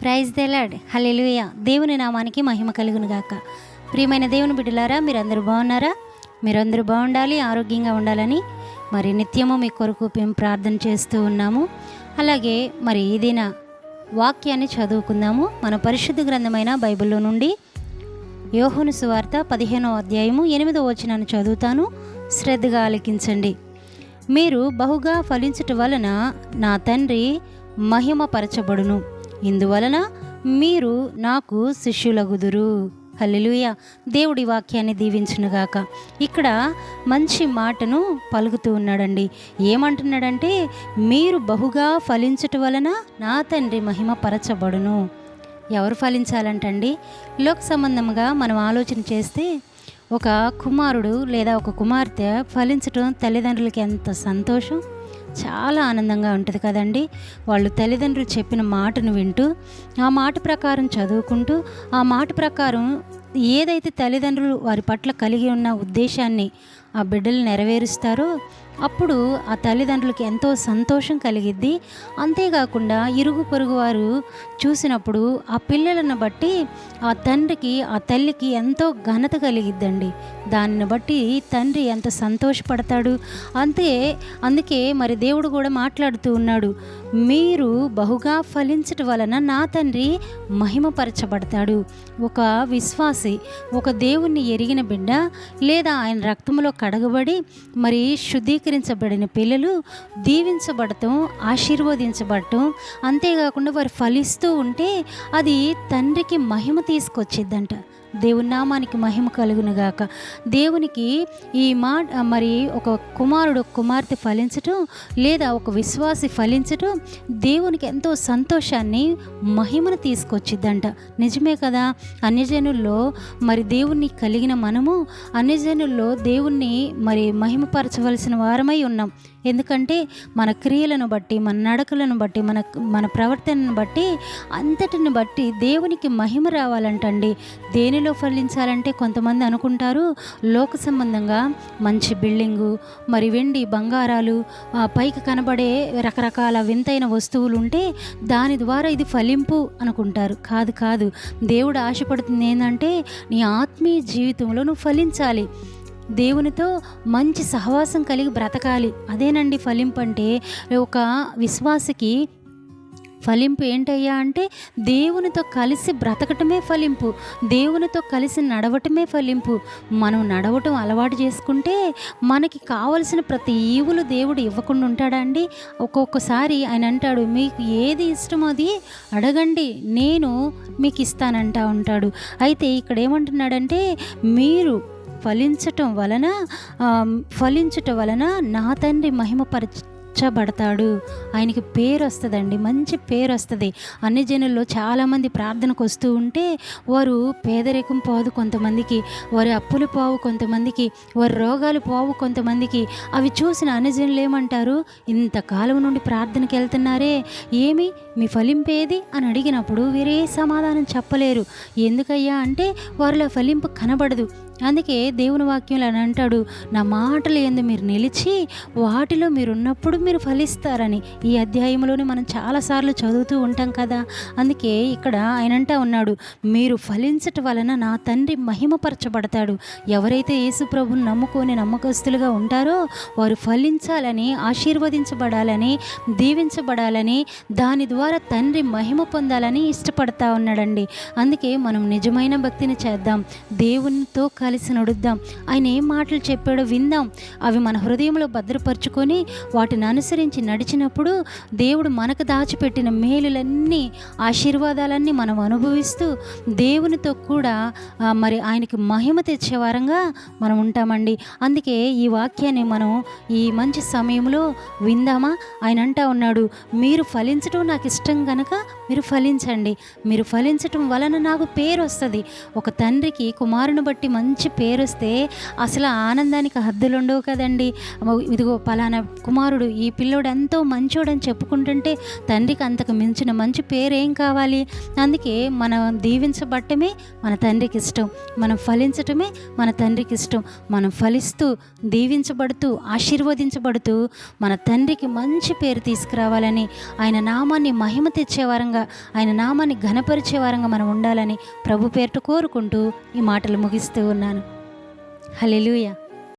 Praise the lord. హల్లెలూయా. దేవుని నామానికి మహిమ కలుగును గాక. ప్రియమైన దేవుని బిడ్డలారా, మీరందరూ బాగున్నారా? మీరందరూ బాగుండాలి, ఆరోగ్యంగా ఉండాలని మరి నిత్యము మీ కొరకు మేము ప్రార్థన చేస్తూ ఉన్నాము. అలాగే మరి ఏదైనా వాక్యాన్ని చదువుకుందాము. మన పరిశుద్ధ గ్రంథమైన బైబిల్లో నుండి యోహాను సువార్త 15వ అధ్యాయము 8వ వచనాన్ని చదువుతాను, శ్రద్ధగా ఆలకించండి. మీరు బహుగా ఫలించుట వలన నా తండ్రి మహిమపరచబడును, ఇందువలన మీరు నాకు శిష్యులగుదురు. హల్లెలూయా. దేవుడి వాక్యాన్ని దీవించునుగాక. ఇక్కడ మంచి మాటను పలుకుతూ ఉన్నాడండి. ఏమంటున్నాడంటే, మీరు బహుగా ఫలించుట వలన నా తండ్రి మహిమపరచబడును. ఎవరు ఫలించాలంటండి? లోక సంబంధముగా మనం ఆలోచన చేస్తే ఒక కుమారుడు లేదా ఒక కుమార్తె ఫలించటం తల్లిదండ్రులకి ఎంత సంతోషం, చాలా ఆనందంగా ఉంటుంది కదండి. వాళ్ళు తల్లిదండ్రులు చెప్పిన మాటను వింటూ ఆ మాట ప్రకారం చదువుకుంటూ ఆ మాట ప్రకారం ఏదైతే తల్లిదండ్రులు వారి పట్ల కలిగి ఉన్న ఉద్దేశాన్ని ఆ బిడ్డలు నెరవేరుస్తారో అప్పుడు ఆ తల్లిదండ్రులకి ఎంతో సంతోషం కలిగిద్ది. అంతేకాకుండా ఇరుగు పొరుగు వారు చూసినప్పుడు ఆ పిల్లలను బట్టి ఆ తండ్రికి ఆ తల్లికి ఎంతో ఘనత కలిగిద్దండి. దానిని బట్టి తండ్రి ఎంత సంతోషపడతాడు. అందుకే మరి దేవుడు కూడా మాట్లాడుతూ ఉన్నాడు, మీరు బహుగా ఫలించటం వలన నా తండ్రి మహిమపరచబడతాడు. ఒక విశ్వాసి, ఒక దేవుణ్ణి ఎరిగిన బిడ్డ లేదా ఆయన రక్తంలో కడగబడి మరి శుద్ధీకరించబడిన పిల్లలు దీవించబడటం, ఆశీర్వదించబడటం, అంతేకాకుండా వారు ఫలిస్తూ ఉంటే అది తండ్రికి మహిమ తీసుకొచ్చిద్దంట. దేవుని నామానికి మహిమ కలుగునుగాక. దేవునికి ఈ మాట మరి ఒక కుమారుడు కుమార్తె ఫలించటం లేదా ఒక విశ్వాసి ఫలించటం దేవునికి ఎంతో సంతోషాన్ని, మహిమను తీసుకొచ్చిద్దంట. నిజమే కదా. అన్యజనుల్లో మరి దేవుణ్ణి కలిగిన మనము అన్యజనుల్లో దేవుణ్ణి మరి మహిమపరచవలసిన వారమై ఉన్నాం. ఎందుకంటే మన క్రియలను బట్టి, మన నడకలను బట్టి, మన ప్రవర్తనను బట్టి, అంతటిని బట్టి దేవునికి మహిమ రావాలంటండి. దేనిలో ఫలించాలంటే కొంతమంది అనుకుంటారు లోక సంబంధంగా మంచి బిల్డింగు, మరి వెండి బంగారాలు, పైకి కనబడే రకరకాల వింతైన వస్తువులు ఉంటే దాని ద్వారా ఇది ఫలింపు అనుకుంటారు. కాదు. దేవుడు ఆశపడుతుంది ఏంటంటే నీ ఆత్మీయ జీవితంలో నువ్వు ఫలించాలి, దేవునితో మంచి సహవాసం కలిగి బ్రతకాలి. అదేనండి ఫలింపు అంటే. ఒక విశ్వాసికి ఫలింపు ఏంటయ్యా అంటే దేవునితో కలిసి బ్రతకటమే ఫలింపు, దేవునితో కలిసి నడవటమే ఫలింపు. మనం నడవటం అలవాటు చేసుకుంటే మనకి కావలసిన ప్రతి ఈవులు దేవుడు ఇవ్వకుండా ఉంటాడా అండి? ఒక్కొక్కసారి ఆయన అంటాడు, మీకు ఏది ఇష్టమో అది అడగండి, నేను మీకు ఇస్తానంటా ఉంటాడు. అయితే ఇక్కడ ఏమంటున్నాడంటే, మీరు ఫలించటం వలన నా తండ్రి మహిమపరచబడతాడు. ఆయనకి పేరు వస్తుందండి, మంచి పేరు వస్తుంది. అన్ని జనుల్లో చాలామంది ప్రార్థనకు వస్తూ ఉంటే వారు పేదరికం పోదు కొంతమందికి, వారి అప్పులు పోవు కొంతమందికి, వారి రోగాలు పోవు కొంతమందికి. అవి చూసిన అన్ని జనులు ఏమంటారు, ఇంతకాలం నుండి ప్రార్థనకి వెళ్తున్నారే, ఏమి మీ ఫలింపేది అని అడిగినప్పుడు వీరే సమాధానం చెప్పలేరు. ఎందుకయ్యా అంటే వారిలో ఫలింపు కనబడదు. అందుకే దేవుని వాక్యంలో అని అంటాడు, నా మాటలు యందు మీరు నిలిచి వాటిలో మీరున్నప్పుడు మీరు ఫలిస్తారని. ఈ అధ్యాయంలోనే మనం చాలాసార్లు చదువుతూ ఉంటాం కదా. అందుకే ఇక్కడ ఆయన అంటా ఉన్నాడు, మీరు ఫలించటం వలన నా తండ్రి మహిమపరచబడతాడు. ఎవరైతే యేసు ప్రభువుని నమ్ముకొని నమ్మకస్తులుగా ఉంటారో వారు ఫలించాలని, ఆశీర్వదించబడాలని, దీవించబడాలని, దాని ద్వారా తండ్రి మహిమ పొందాలని ఇష్టపడతా ఉన్నాడండి. అందుకే మనం నిజమైన భక్తిని చేద్దాం, దేవునితో కలిసి నడుద్దాం, ఆయన ఏం మాటలు చెప్పాడో విందాం. అవి మన హృదయంలో భద్రపరుచుకొని వాటిని అనుసరించి నడిచినప్పుడు దేవుడు మనకు దాచిపెట్టిన మేలులన్నీ, ఆశీర్వాదాలన్నీ మనం అనుభవిస్తూ దేవునితో కూడా మరి ఆయనకి మహిమ తెచ్చే వారంగా మనం ఉంటామండి. అందుకే ఈ వాక్యాన్ని మనం ఈ మంచి సమయంలో విందామా? ఆయన అంటా ఉన్నాడు, మీరు ఫలించడం నాకు ఇష్టం కనుక మీరు ఫలించండి. మీరు ఫలించటం వలన నాకు పేరు వస్తుంది. ఒక తండ్రికి కుమారుని బట్టి మంచి పేరు వస్తే అసలు ఆనందానికి హద్దులు ఉండవు కదండి. ఇదిగో పలానా కుమారుడు ఈ పిల్లోడు ఎంతో మంచోడని చెప్పుకుంటుంటే తండ్రికి అంతకు మించిన మంచి పేరేం కావాలి? అందుకే మనం దీవించబడటమే మన తండ్రికి ఇష్టం, మనం ఫలించటమే మన తండ్రికి ఇష్టం. మనం ఫలిస్తూ దీవించబడుతూ ఆశీర్వదించబడుతూ మన తండ్రికి మంచి పేరు తీసుకురావాలని, ఆయన నామాన్ని మహిమ తెచ్చే వారంగా, ఆయన నామాన్ని ఘనపరిచే వారంగా మనం ఉండాలని ప్రభు పేరిట కోరుకుంటూ ఈ మాటలు ముగిస్తూ ఉన్నాను. హల్లెలూయా.